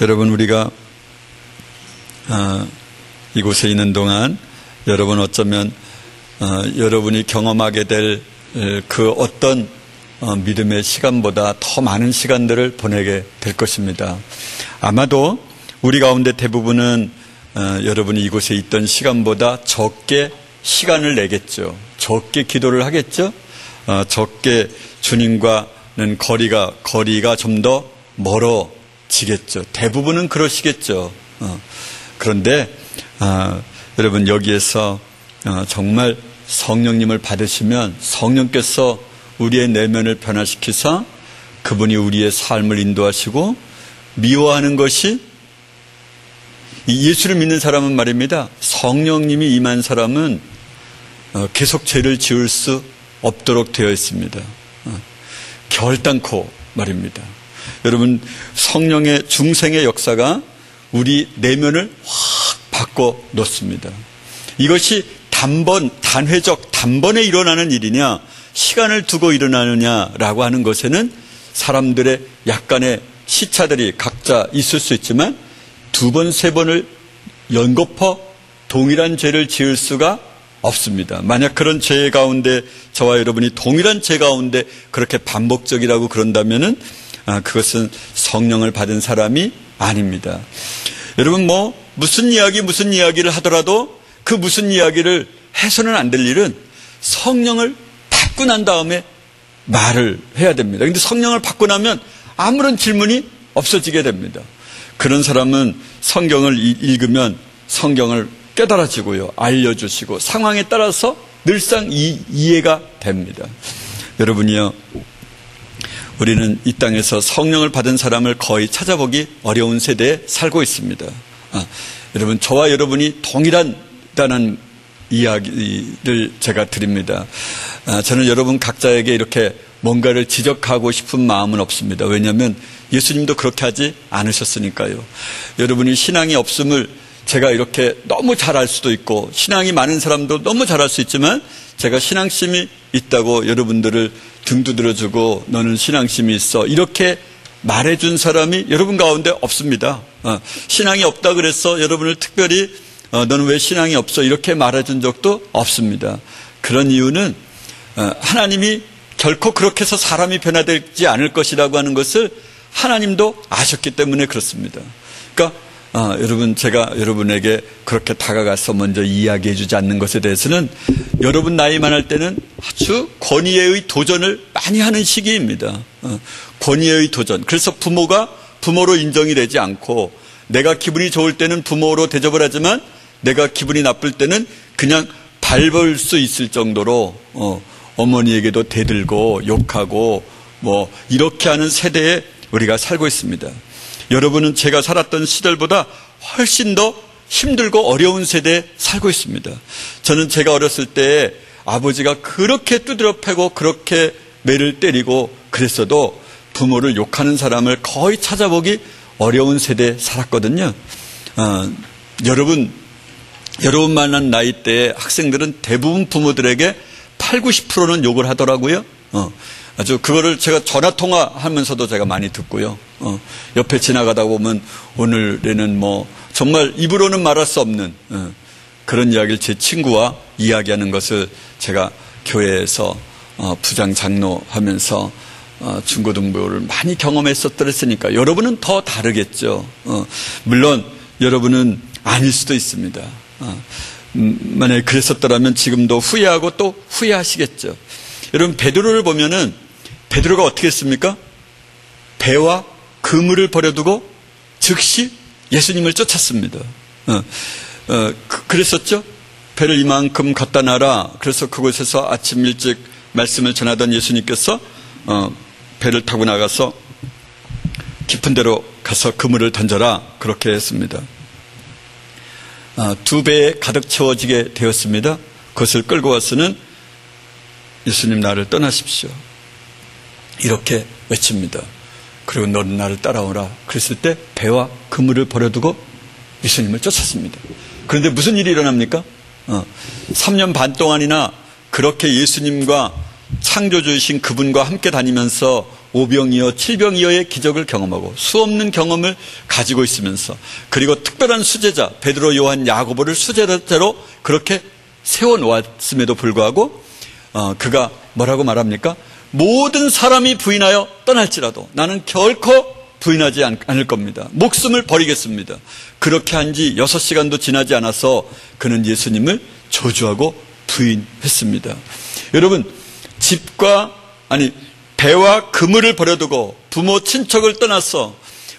여러분, 우리가 이곳에 있는 동안 여러분 어쩌면 여러분이 경험하게 될 그 어떤 믿음의 시간보다 더 많은 시간들을 보내게 될 것입니다. 아마도 우리 가운데 대부분은 여러분이 이곳에 있던 시간보다 적게 시간을 내겠죠. 적게 기도를 하겠죠. 적게 주님과는 거리가 좀 더 멀어지겠죠. 대부분은 그러시겠죠. 그런데 여러분, 여기에서 정말 성령님을 받으시면 성령께서 우리의 내면을 변화시키사 그분이 우리의 삶을 인도하시고 미워하는 것이, 예수를 믿는 사람은 말입니다, 성령님이 임한 사람은 계속 죄를 지을 수 없도록 되어 있습니다. 결단코 말입니다. 여러분, 성령의 중생의 역사가 우리 내면을 확 바꿔 놓습니다. 이것이 단번에 일어나는 일이냐, 시간을 두고 일어나느냐라고 하는 것에는 사람들의 약간의 시차들이 각자 있을 수 있지만, 두 번, 세 번을 연거푸 동일한 죄를 지을 수가 없습니다. 만약 그런 죄 가운데 저와 여러분이 동일한 죄 가운데 그렇게 반복적이라고 그런다면은 그것은 성령을 받은 사람이 아닙니다. 여러분, 무슨 이야기를 하더라도 그 무슨 이야기를 해서는 안 될 일은 성령을 받고 난 다음에 말을 해야 됩니다. 그런데 성령을 받고 나면 아무런 질문이 없어지게 됩니다. 그런 사람은 성경을 읽으면 성경을 깨달아지고요, 알려주시고 상황에 따라서 늘상 이해가 됩니다. 여러분이요, 우리는 이 땅에서 성령을 받은 사람을 거의 찾아보기 어려운 세대에 살고 있습니다. 여러분, 저와 여러분이 동일하다는 이야기를 제가 드립니다. 저는 여러분 각자에게 이렇게 뭔가를 지적하고 싶은 마음은 없습니다. 왜냐하면 예수님도 그렇게 하지 않으셨으니까요. 여러분이 신앙이 없음을 제가 이렇게 너무 잘 알 수도 있고, 신앙이 많은 사람도 너무 잘 알 수 있지만, 제가 신앙심이 있다고 여러분들을 등 두드려주고 너는 신앙심이 있어 이렇게 말해준 사람이 여러분 가운데 없습니다. 신앙이 없다 그래서 여러분을 특별히 너는 왜 신앙이 없어 이렇게 말해준 적도 없습니다. 그런 이유는 하나님이 결코 그렇게 해서 사람이 변화되지 않을 것이라고 하는 것을 하나님도 아셨기 때문에 그렇습니다. 그러니까 여러분, 제가 여러분에게 그렇게 다가가서 먼저 이야기해 주지 않는 것에 대해서는 여러분 나이 많을 때는 아주 권위의 도전을 많이 하는 시기입니다. 권위의 도전. 그래서 부모가 부모로 인정이 되지 않고, 내가 기분이 좋을 때는 부모로 대접을 하지만 내가 기분이 나쁠 때는 그냥 밟을 수 있을 정도로 어머니에게도 대들고 욕하고 이렇게 하는 세대에 우리가 살고 있습니다. 여러분은 제가 살았던 시절보다 훨씬 더 힘들고 어려운 세대에 살고 있습니다. 저는 제가 어렸을 때 아버지가 그렇게 두드려 패고 그렇게 매를 때리고 그랬어도 부모를 욕하는 사람을 거의 찾아보기 어려운 세대에 살았거든요. 여러분 만난 나이대의 학생들은 대부분 부모들에게 80-90%는 욕을 하더라고요. 아주 그거를 제가 전화통화하면서도 제가 많이 듣고요. 옆에 지나가다 보면 오늘에는 정말 입으로는 말할 수 없는 그런 이야기를 제 친구와 이야기하는 것을 제가 교회에서 부장 장로 하면서 중고등부를 많이 경험했었더랬으니까 여러분은 더 다르겠죠. 물론 여러분은 아닐 수도 있습니다. 만약에 그랬었더라면 지금도 후회하고 또 후회하시겠죠. 여러분, 베드로를 보면은 베드로가 어떻게 했습니까? 배와 그물을 버려두고 즉시 예수님을 쫓았습니다. 그랬었죠? 배를 이만큼 갖다 놔라. 그래서 그곳에서 아침 일찍 말씀을 전하던 예수님께서 배를 타고 나가서 깊은 데로 가서 그물을 던져라. 그렇게 했습니다. 2배에 가득 채워지게 되었습니다. 그것을 끌고 와서는 예수님, 나를 떠나십시오. 이렇게 외칩니다. 그리고 너는 나를 따라오라. 그랬을 때 배와 그물을 버려두고 예수님을 쫓았습니다. 그런데 무슨 일이 일어납니까? 3년 반 동안이나 그렇게 예수님과 창조주이신 그분과 함께 다니면서 오병이어, 칠병이어의 기적을 경험하고 수없는 경험을 가지고 있으면서 그리고 특별한 수제자 베드로, 요한, 야고보를 수제자로 그렇게 세워놓았음에도 불구하고 그가 뭐라고 말합니까? 모든 사람이 부인하여 떠날지라도 나는 결코 부인하지 않을 겁니다. 목숨을 버리겠습니다. 그렇게 한 지 6시간도 지나지 않아서 그는 예수님을 저주하고 부인했습니다. 여러분, 배와 그물을 버려두고 부모 친척을 떠나서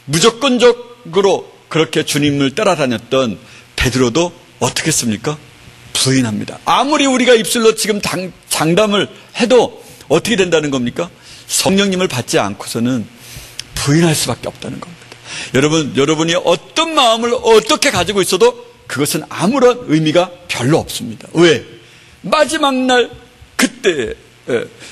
무조건적으로 그렇게 주님을 따라다녔던 베드로도 어떻게 했습니까? 부인합니다. 아무리 우리가 입술로 지금 장담을 해도 어떻게 된다는 겁니까? 성령님을 받지 않고서는 부인할 수밖에 없다는 겁니다. 여러분이 어떤 마음을 어떻게 가지고 있어도 그것은 아무런 의미가 별로 없습니다. 왜? 마지막 날 그때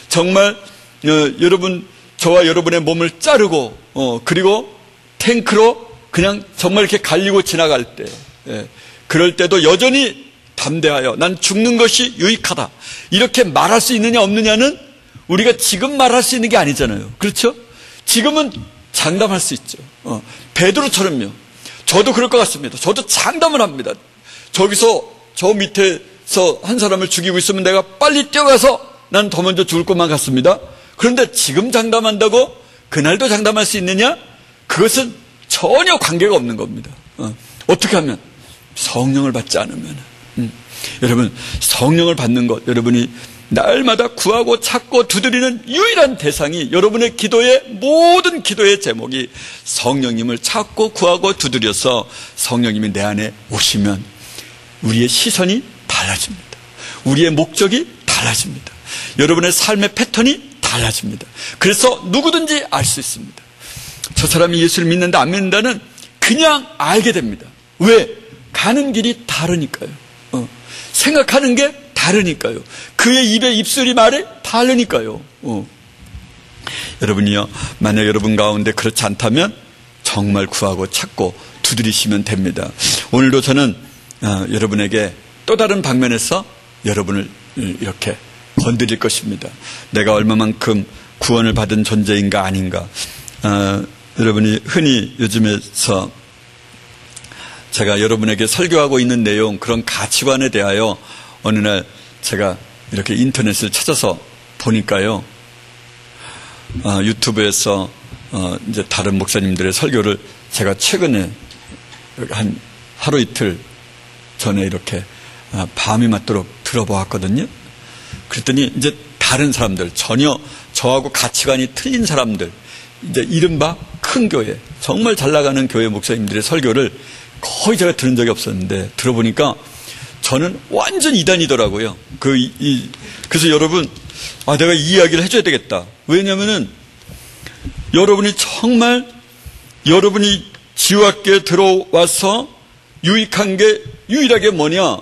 정말 여러분, 저와 여러분의 몸을 자르고 그리고 탱크로 그냥 정말 이렇게 갈리고 지나갈 때, 그럴 때도 여전히 담대하여 난 죽는 것이 유익하다 이렇게 말할 수 있느냐 없느냐는 우리가 지금 말할 수 있는 게 아니잖아요. 그렇죠? 지금은 장담할 수 있죠. 베드로처럼요. 저도 그럴 것 같습니다. 저도 장담을 합니다. 저기서 저 밑에서 한 사람을 죽이고 있으면 내가 빨리 뛰어가서 난 더 먼저 죽을 것만 같습니다. 그런데 지금 장담한다고 그날도 장담할 수 있느냐? 그것은 전혀 관계가 없는 겁니다. 어떻게 하면? 성령을 받지 않으면. 여러분, 성령을 받는 것, 여러분이 날마다 구하고 찾고 두드리는 유일한 대상이 여러분의 모든 기도의 제목이 성령님을 찾고 구하고 두드려서 성령님이 내 안에 오시면 우리의 시선이 달라집니다. 우리의 목적이 달라집니다. 여러분의 삶의 패턴이 달라집니다. 그래서 누구든지 알 수 있습니다. 저 사람이 예수를 믿는다 안 믿는다는 그냥 알게 됩니다. 왜? 가는 길이 다르니까요. 생각하는 게 다르니까요. 그의 입에 입술이 말해 다르니까요. 여러분이요, 만약 여러분 가운데 그렇지 않다면 정말 구하고 찾고 두드리시면 됩니다. 오늘도 저는 여러분에게 또 다른 방면에서 여러분을 이렇게 건드릴 것입니다. 내가 얼마만큼 구원을 받은 존재인가 아닌가. 여러분이 흔히 요즘에서 제가 여러분에게 설교하고 있는 내용, 그런 가치관에 대하여 어느 날 제가 이렇게 인터넷을 찾아서 보니까요, 유튜브에서 이제 다른 목사님들의 설교를 제가 최근에 한 하루 이틀 전에 이렇게 밤이 맞도록 들어보았거든요. 그랬더니 이제 다른 사람들, 전혀 저하고 가치관이 틀린 사람들, 이제 이른바 큰 교회, 정말 잘 나가는 교회 목사님들의 설교를 거의 제가 들은 적이 없었는데 들어보니까 저는 완전 이단이더라고요. 그래서 여러분, 내가 이 이야기를 해줘야 되겠다. 왜냐면은 여러분이 정말 여러분이 지옥에 들어와서 유익한 게 유일하게 뭐냐?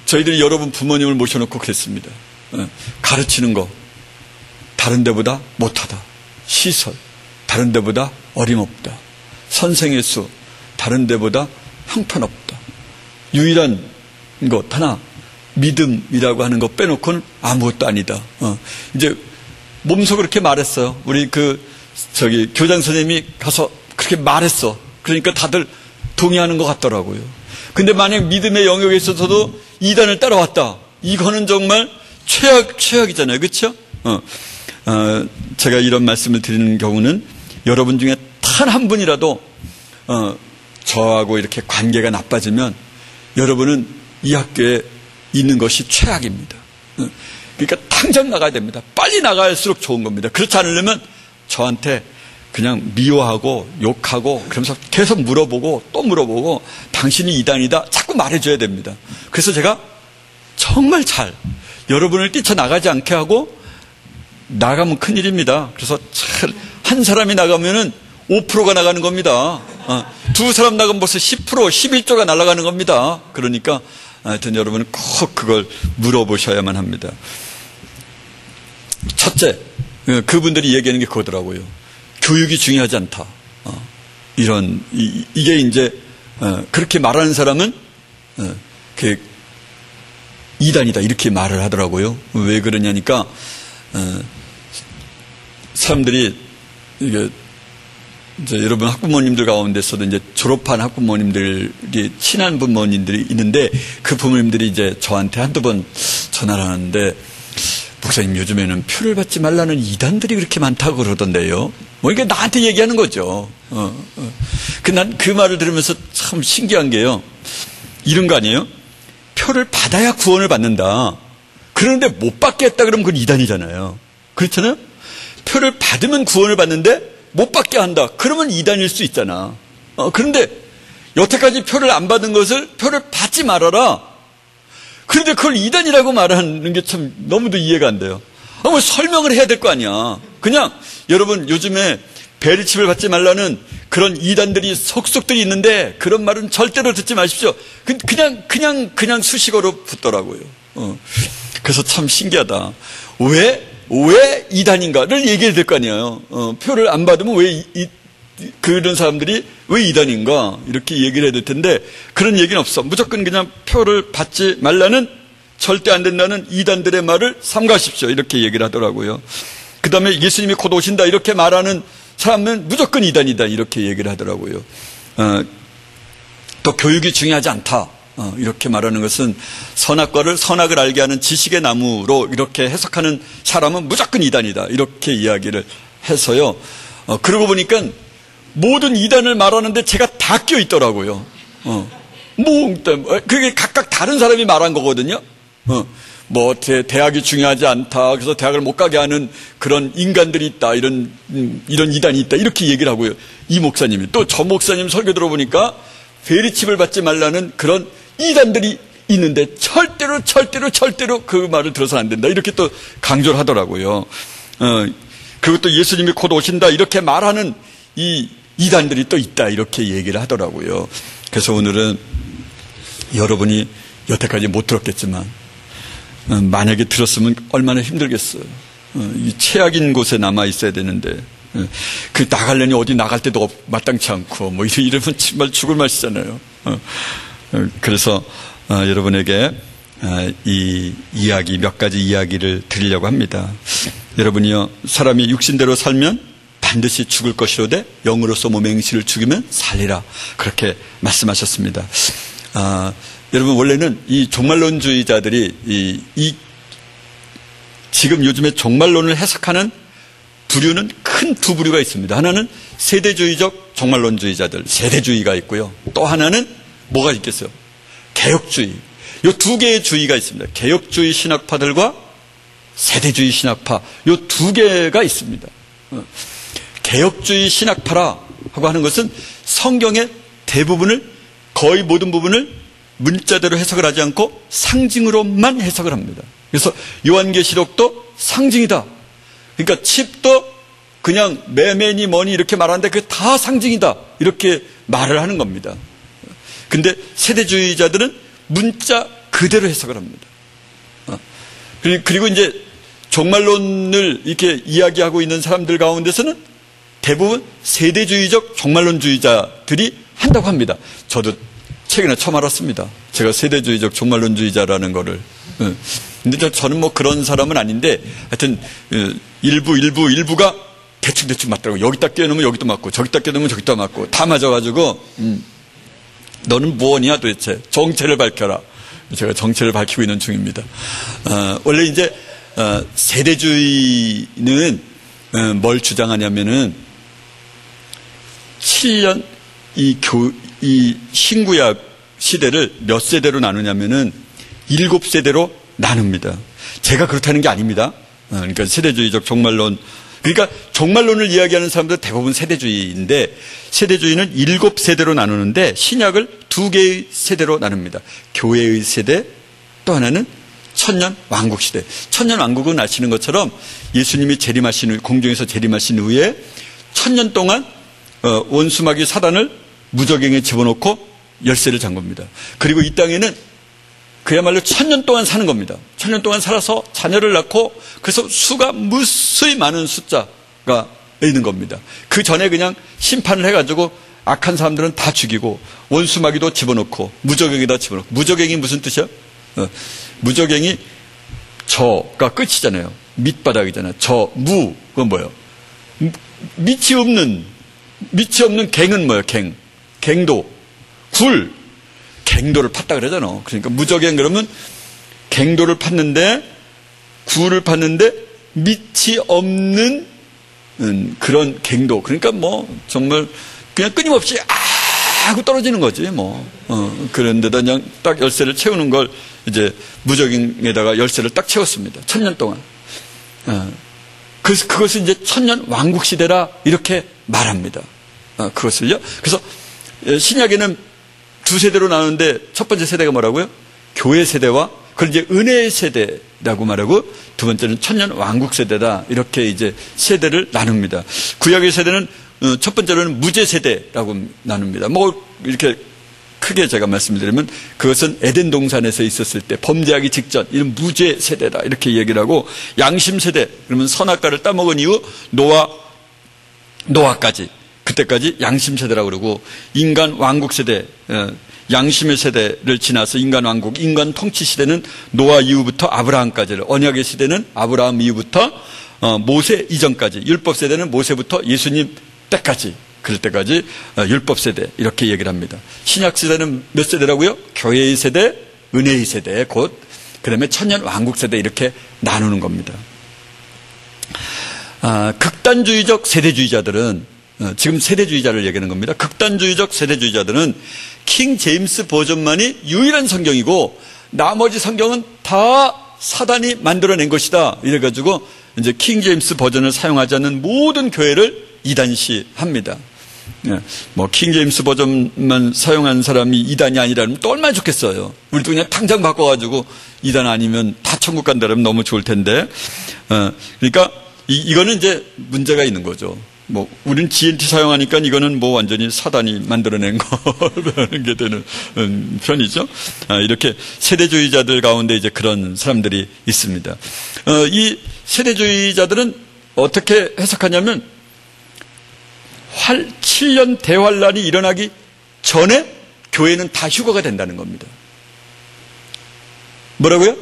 저희들이 여러분 부모님을 모셔놓고 그랬습니다. 가르치는 거 다른 데보다 못하다. 시설 다른 데보다 어림없다. 선생의 수 다른 데보다 형편없다. 유일한 것 하나, 믿음이라고 하는 거 빼놓고는 아무것도 아니다. 이제 몸소 그렇게 말했어요. 우리 교장 선생님이 가서 그렇게 말했어. 그러니까 다들 동의하는 것 같더라고요. 근데 만약 믿음의 영역에 있어서도 이단을 따라왔다. 이거는 정말 최악이잖아요. 그렇죠? 제가 이런 말씀을 드리는 경우는 여러분 중에 단 한 분이라도 저하고 이렇게 관계가 나빠지면 여러분은 이 학교에 있는 것이 최악입니다. 그러니까 당장 나가야 됩니다. 빨리 나갈수록 좋은 겁니다. 그렇지 않으려면 저한테 그냥 미워하고 욕하고 그러면서 계속 물어보고 또 물어보고 당신이 이단이다 자꾸 말해줘야 됩니다. 그래서 제가 정말 여러분을 뛰쳐나가지 않게 하고, 나가면 큰일입니다. 그래서 한 사람이 나가면은 5%가 나가는 겁니다. 두 사람 나가면 벌써 10%, 11조가 날아가는 겁니다. 그러니까 하여튼 여러분은 꼭 그걸 물어보셔야만 합니다. 첫째, 그분들이 얘기하는 게 그거더라고요. 교육이 중요하지 않다. 이게 이제 그렇게 말하는 사람은 이단이다 이렇게 말을 하더라고요. 왜 그러냐니까 사람들이 이게 이제 여러분 학부모님들 가운데서도 이제 졸업한 학부모님들이 친한 부모님들이 있는데 그 부모님들이 이제 저한테 한두 번 전화를 하는데 목사님 요즘에는 표를 받지 말라는 이단들이 그렇게 많다고 그러던데요. 뭐 이게 나한테 얘기하는 거죠. 난 그 말을 들으면서 참 신기한 게요. 이런 거 아니에요? 표를 받아야 구원을 받는다. 그런데 못 받겠다 그러면 그건 이단이잖아요. 그렇잖아요? 표를 받으면 구원을 받는데 못 받게 한다. 그러면 이단일 수 있잖아. 그런데 여태까지 표를 안 받은 것을 표를 받지 말아라. 그런데 그걸 이단이라고 말하는 게 참 너무도 이해가 안 돼요. 뭐 설명을 해야 될 거 아니야. 그냥 여러분 요즘에 베리칩을 받지 말라는 그런 이단들이 속속들이 있는데 그런 말은 절대로 듣지 마십시오. 그냥 수식어로 붙더라고요. 그래서 참 신기하다. 왜 이단인가를 얘기해야 될 거 아니에요. 표를 안 받으면 왜 그런 사람들이 왜 이단인가 이렇게 얘기를 해야 될 텐데 그런 얘기는 없어. 무조건 그냥 표를 받지 말라는 절대 안 된다는 이단들의 말을 삼가십시오 이렇게 얘기를 하더라고요. 그 다음에 예수님이 곧 오신다 이렇게 말하는 사람은 무조건 이단이다 이렇게 얘기를 하더라고요. 또 교육이 중요하지 않다 이렇게 말하는 것은 선악을 알게 하는 지식의 나무로 이렇게 해석하는 사람은 무조건 이단이다 이렇게 이야기를 해서요. 그러고 보니까 모든 이단을 말하는데 제가 다 껴 있더라고요. 그게 각각 다른 사람이 말한 거거든요. 뭐 대학이 중요하지 않다. 그래서 대학을 못 가게 하는 그런 인간들이 있다. 이런 이단이 있다. 이렇게 얘기를 하고요. 이 목사님이 또 저 목사님 설교 들어보니까 베리칩을 받지 말라는 그런 이단들이 있는데 절대로 그 말을 들어서 안 된다. 이렇게 또 강조를 하더라고요. 그리고 또 예수님이 곧 오신다. 이렇게 말하는 이 이단들이 또 있다. 이렇게 얘기를 하더라고요. 그래서 오늘은 여러분이 여태까지 못 들었겠지만 만약에 들었으면 얼마나 힘들겠어요. 이 최악인 곳에 남아 있어야 되는데 그 나가려니 어디 나갈 때도 마땅치 않고 뭐 이러면 정말 죽을 맛이잖아요. 그래서 여러분에게 이 이야기 몇 가지 이야기를 드리려고 합니다. 여러분이요 사람이 육신대로 살면 반드시 죽을 것이로되 영으로서 몸의 행실을 죽이면 살리라 그렇게 말씀하셨습니다. 여러분 원래는 이 종말론주의자들이 지금 요즘에 종말론을 해석하는 부류는 큰 두 부류가 있습니다. 하나는 세대주의적 종말론주의자들, 세대주의가 있고요. 또 하나는 뭐가 있겠어요? 개혁주의. 이 두 개의 주의가 있습니다. 개혁주의 신학파들과 세대주의 신학파. 이 두 개가 있습니다. 개혁주의 신학파라고 하는 것은 성경의 대부분을 거의 모든 부분을 문자대로 해석을 하지 않고 상징으로만 해석을 합니다. 그래서 요한계시록도 상징이다. 그러니까 칩도 그냥 매매니 뭐니 이렇게 말하는데 그게 다 상징이다. 이렇게 말을 하는 겁니다. 근데 세대주의자들은 문자 그대로 해석을 합니다. 그리고 이제 종말론을 이렇게 이야기하고 있는 사람들 가운데서는 대부분 세대주의적 종말론주의자들이 한다고 합니다. 저도 최근에 처음 알았습니다. 제가 세대주의적 종말론주의자라는 거를. 근데 저는 뭐 그런 사람은 아닌데 하여튼 일부가 대충 맞더라고요. 여기다 껴놓으면 여기도 맞고 저기다 껴놓으면 저기도 맞고 다 맞아가지고 너는 무엇이냐 도대체 정체를 밝혀라. 제가 정체를 밝히고 있는 중입니다. 원래 이제 세대주의는 뭘 주장하냐면은 7년 이 신구약 시대를 몇 세대로 나누냐면은 7세대로 나눕니다. 제가 그렇다는 게 아닙니다. 그러니까 세대주의적 종말론. 그러니까 종말론을 이야기하는 사람들 대부분 세대주의인데 세대주의는 7세대로 나누는데 신약을 2개의 세대로 나눕니다. 교회의 세대 또 하나는 천년 왕국 시대. 천년 왕국은 아시는 것처럼 예수님이 공중에서 재림하신 후에 1000년 동안 원수마귀 사단을 무저갱에 집어넣고 열쇠를 잠깁니다. 그리고 이 땅에는 그야말로 1000년 동안 사는 겁니다. 1000년 동안 살아서 자녀를 낳고 그래서 수가 무수히 많은 숫자가 있는 겁니다. 그 전에 그냥 심판을 해가지고 악한 사람들은 다 죽이고 원수마귀도 집어넣고 무저갱에다 집어넣고. 무저갱이 무슨 뜻이야? 무저갱이 저가 끝이잖아요. 밑바닥이잖아요. 그건 뭐예요? 밑이 없는 갱은 뭐예요? 갱도. 갱도를 팠다 그러잖아. 그러니까 무저갱 그러면 갱도를 팠는데, 굴을 팠는데 밑이 없는 그런 갱도. 그러니까 뭐 정말 그냥 끊임없이 하고 떨어지는 거지 뭐. 그런데다 그냥 딱 열쇠를 채우는 걸 이제 무저갱에다가 열쇠를 딱 채웠습니다. 1000년 동안. 그래서 그것을 이제 1000년 왕국 시대라 이렇게 말합니다. 그것을요. 그래서 신약에는 두 세대로 나누는데 첫 번째 세대가 뭐라고요? 교회 세대와 그걸 이제 은혜의 세대라고 말하고 두 번째는 1000년 왕국 세대다. 이렇게 이제 세대를 나눕니다. 구약의 세대는 첫 번째로는 무죄 세대라고 나눕니다. 뭐 이렇게 크게 제가 말씀드리면 그것은 에덴 동산에서 있었을 때 범죄하기 직전 이런 무죄 세대다. 이렇게 얘기를 하고 양심 세대 그러면 선악과를 따먹은 이후 노아까지 그때까지 양심 세대라고 그러고 인간 왕국 세대 양심의 세대를 지나서 인간 왕국, 인간 통치 시대는 노아 이후부터 아브라함까지를, 언약의 시대는 아브라함 이후부터 모세 이전까지, 율법 세대는 모세부터 예수님 때까지, 그럴 때까지 율법 세대 이렇게 얘기를 합니다. 신약 세대는 몇 세대라고요? 교회의 세대, 은혜의 세대, 곧 그다음에 천년 왕국 세대 이렇게 나누는 겁니다. 극단주의적 세대주의자들은 지금 세대주의자를 얘기하는 겁니다. 극단주의적 세대주의자들은 킹 제임스 버전만이 유일한 성경이고 나머지 성경은 다 사단이 만들어낸 것이다. 이래가지고 이제 킹 제임스 버전을 사용하지 않는 모든 교회를 이단시합니다. 뭐 킹 제임스 버전만 사용한 사람이 이단이 아니라면 또 얼마나 좋겠어요. 우리도 그냥 당장 바꿔가지고 이단 아니면 다 천국 간다면 너무 좋을 텐데. 그러니까 이거는 이제 문제가 있는 거죠. 뭐 우리는 GNT 사용하니까 이거는 뭐 완전히 사단이 만들어낸 거라는 게 되는 편이죠. 이렇게 세대주의자들 가운데 이제 그런 사람들이 있습니다. 이 세대주의자들은 어떻게 해석하냐면 7년 대환란이 일어나기 전에 교회는 다 휴거가 된다는 겁니다. 뭐라고요?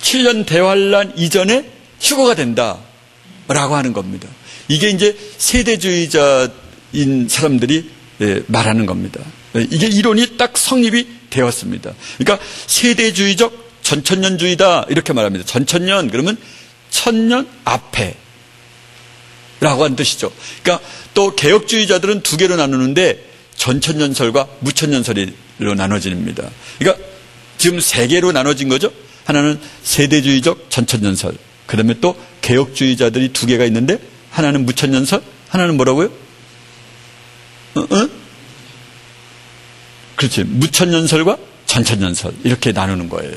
7년 대환란 이전에 휴거가 된다라고 하는 겁니다. 이게 이제 세대주의자인 사람들이 말하는 겁니다. 이게 이론이 딱 성립이 되었습니다. 그러니까 세대주의적 전천년주의다 이렇게 말합니다. 전천년 그러면 1000년 앞에 라고 하는 뜻이죠. 그러니까 또 개혁주의자들은 두 개로 나누는데 전천년설과 무천년설로 나눠집니다. 그러니까 지금 세 개로 나눠진 거죠. 하나는 세대주의적 전천년설, 그 다음에 또 개혁주의자들이 두 개가 있는데 하나는 무천년설, 하나는 뭐라고요? 그렇지. 무천년설과 전천년설 이렇게 나누는 거예요.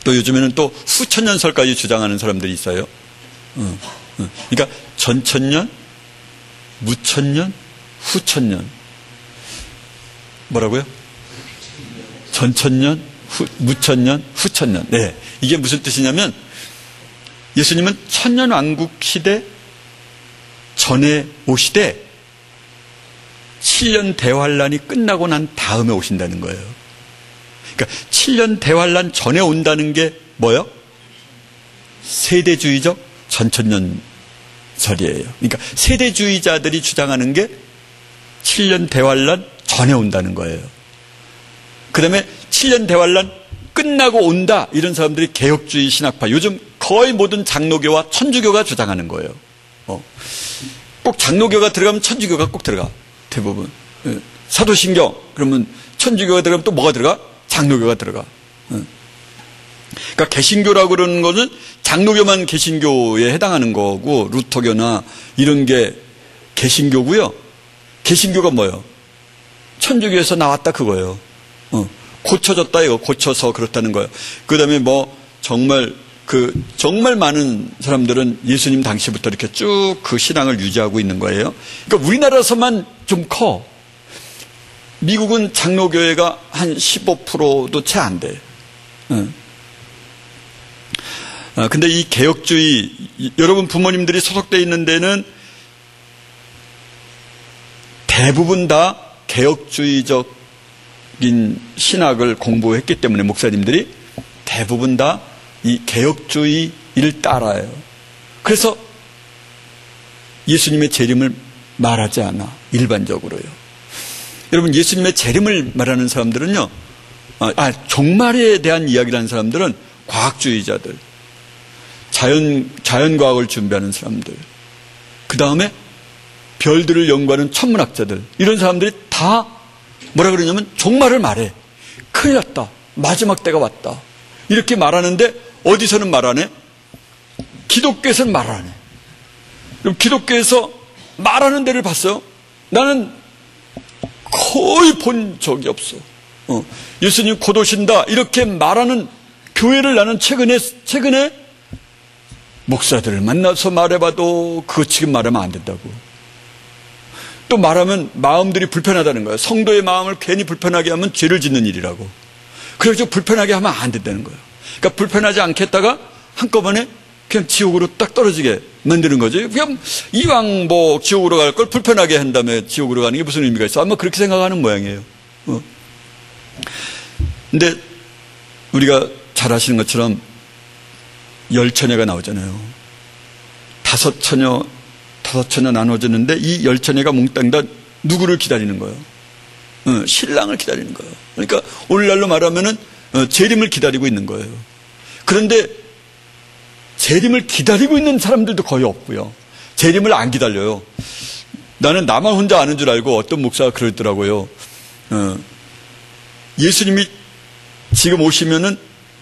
또 요즘에는 또 후천년설까지 주장하는 사람들이 있어요. 그러니까 전천년, 무천년, 후천년. 뭐라고요? 전천년, 무천년, 후천년. 네. 이게 무슨 뜻이냐면 예수님은 천년 왕국 시대 전에 오시되 7년 대환란이 끝나고 난 다음에 오신다는 거예요. 그러니까 7년 대환란 전에 온다는 게 뭐예요? 세대주의적 전천년설이에요. 그러니까 세대주의자들이 주장하는 게 7년 대환란 전에 온다는 거예요. 그 다음에 7년 대환란 끝나고 온다 이런 사람들이 개혁주의 신학파, 요즘 거의 모든 장로교와 천주교가 주장하는 거예요. 꼭 장로교가 들어가면 천주교가 꼭 들어가. 대부분. 사도신경 그러면 천주교가 들어가면 또 뭐가 들어가? 장로교가 들어가. 그러니까 개신교라고 그러는 것은 장로교만 개신교에 해당하는 거고 루터교나 이런 게 개신교고요. 개신교가 뭐예요? 천주교에서 나왔다 그거예요. 고쳐졌다 이거, 고쳐서 그렇다는 거예요. 그 다음에 뭐 정말 많은 사람들은 예수님 당시부터 이렇게 쭉 그 신앙을 유지하고 있는 거예요. 그러니까 우리나라에서만 좀 커. 미국은 장로교회가 한 15%도 채 안 돼. 근데 이 개혁주의, 여러분 부모님들이 소속되어 있는 데는 대부분 다 개혁주의적인 신학을 공부했기 때문에 목사님들이 대부분 다 이 개혁주의를 따라요. 그래서 예수님의 재림을 말하지 않아, 일반적으로요. 여러분, 예수님의 재림을 말하는 사람들은요, 종말에 대한 이야기를 하는 사람들은 과학주의자들, 자연과학을 준비하는 사람들, 그 다음에 별들을 연구하는 천문학자들, 이런 사람들이 다 뭐라 그러냐면 종말을 말해. 큰일 났다. 마지막 때가 왔다. 이렇게 말하는데 어디서는 말 안 해? 기독교에서는 말 안 해. 그럼 기독교에서 말하는 데를 봤어요? 나는 거의 본 적이 없어. 예수님 곧 오신다 이렇게 말하는 교회를 나는 최근에 목사들을 만나서 말해봐도 그거 지금 말하면 안 된다고. 또 말하면 마음들이 불편하다는 거예요. 성도의 마음을 괜히 불편하게 하면 죄를 짓는 일이라고. 그래서 불편하게 하면 안 된다는 거예요. 그러니까 불편하지 않겠다가 한꺼번에 그냥 지옥으로 딱 떨어지게 만드는 거죠. 그냥 이왕 뭐 지옥으로 갈 걸 불편하게 한 다음에 지옥으로 가는 게 무슨 의미가 있어? 아마 그렇게 생각하는 모양이에요. 근데 우리가 잘 아시는 것처럼 열처녀가 나오잖아요. 다섯 처녀 나눠졌는데 이 열처녀가 몽땅 다 누구를 기다리는 거예요? 신랑을 기다리는 거예요. 그러니까 오늘날로 말하면은 재림을 기다리고 있는 거예요. 그런데 재림을 기다리고 있는 사람들도 거의 없고요. 재림을 안 기다려요. 나는 나만 혼자 아는 줄 알고 어떤 목사가 그러더라고요. 예수님이 지금 오시면은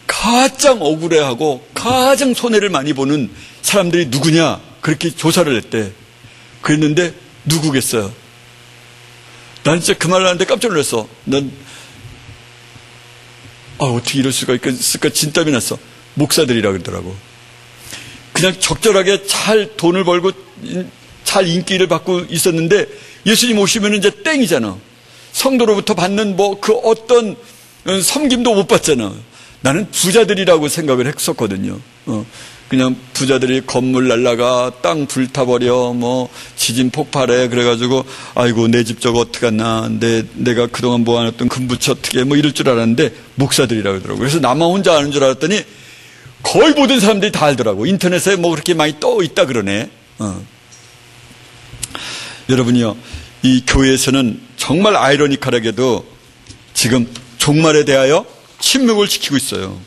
가장 억울해하고 가장 손해를 많이 보는 사람들이 누구냐 그렇게 조사를 했대. 그랬는데 누구겠어요? 난 진짜 그 말을 하는데 깜짝 놀랐어. 난 어떻게 이럴 수가 있을까 진땀이 났어. 목사들이라 그러더라고. 그냥 적절하게 잘 돈을 벌고 잘 인기를 받고 있었는데 예수님 오시면 이제 땡이잖아. 성도로부터 받는 뭐 그 어떤 섬김도 못 받잖아. 나는 부자들이라고 생각을 했었거든요. 그냥 부자들이 건물 날라가 땅 불타버려 뭐 지진 폭발해 그래가지고 아이고 내 집 저거 어떡하나 내가 그동안 모아놨던 금부채 어떻게 뭐 이럴 줄 알았는데 목사들이라고 그러더라고요. 그래서 나만 혼자 아는 줄 알았더니 거의 모든 사람들이 다 알더라고. 인터넷에 뭐 그렇게 많이 떠 있다 그러네. 여러분이요, 이 교회에서는 정말 아이러니컬하게도 지금 종말에 대하여 침묵을 지키고 있어요.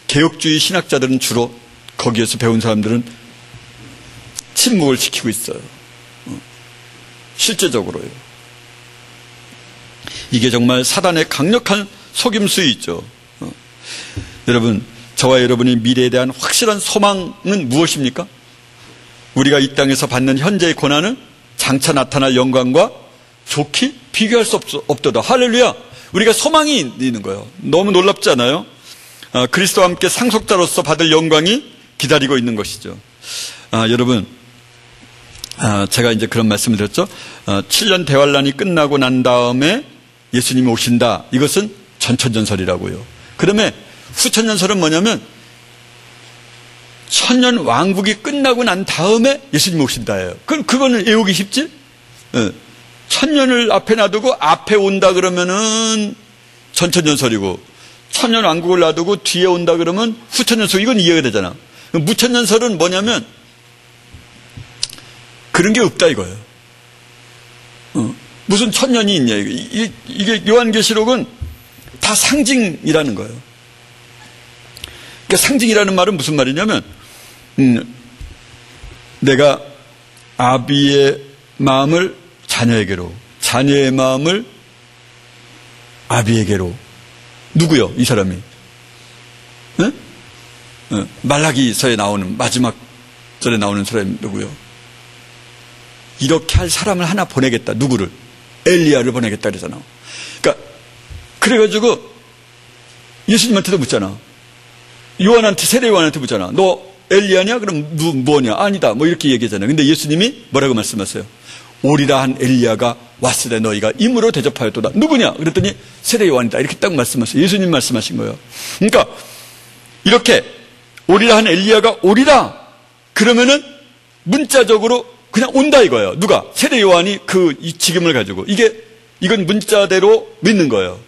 개혁주의 신학자들은 주로 거기에서 배운 사람들은 침묵을 지키고 있어요. 실제적으로요. 이게 정말 사단의 강력한 속임수이죠. 여러분, 저와 여러분의 미래에 대한 확실한 소망은 무엇입니까? 우리가 이 땅에서 받는 현재의 고난은 장차 나타날 영광과 좋게 비교할 수 없도다. 할렐루야! 우리가 소망이 있는 거예요. 너무 놀랍지 않아요? 그리스도와 함께 상속자로서 받을 영광이 기다리고 있는 것이죠. 여러분, 제가 이제 그런 말씀을 드렸죠. 7년 대환란이 끝나고 난 다음에 예수님이 오신다. 이것은 전천전설이라고요. 그다음에 후천전설은 뭐냐면 천년 왕국이 끝나고 난 다음에 예수님이 오신다예요. 그거는 외우기 쉽지? 천년을 앞에 놔두고 앞에 온다 그러면은 전천전설이고 천년 왕국을 놔두고 뒤에 온다 그러면 후천전설. 이건 이해가 되잖아. 무천전설은 뭐냐면 그런 게 없다 이거예요. 무슨 천년이 있냐 이게 요한계시록은 다 상징이라는 거예요. 그러니까 상징이라는 말은 무슨 말이냐면 내가 아비의 마음을 자녀에게로, 자녀의 마음을 아비에게로. 누구요? 이 사람이? 네? 말라기서에 나오는 마지막 절에 나오는 사람이 누구요? 이렇게 할 사람을 하나 보내겠다. 누구를? 엘리야를 보내겠다 그러잖아. 그러니까 그래가지고 예수님한테도 묻잖아. 요한한테, 세례 요한한테 묻잖아. 너 엘리야냐? 그럼 뭐냐? 아니다. 뭐 이렇게 얘기하잖아요. 근데 예수님이 뭐라고 말씀하세요? 오리라 한 엘리야가 왔을 때 너희가 임으로 대접하였도다. 누구냐? 그랬더니 세례 요한이다. 이렇게 딱 말씀하세요. 예수님 말씀하신 거예요. 그러니까 이렇게 오리라 한 엘리야가 오리라. 그러면은 문자적으로 그냥 온다 이거예요. 누가? 세례 요한이 이 직임을 가지고. 이건 문자대로 믿는 거예요.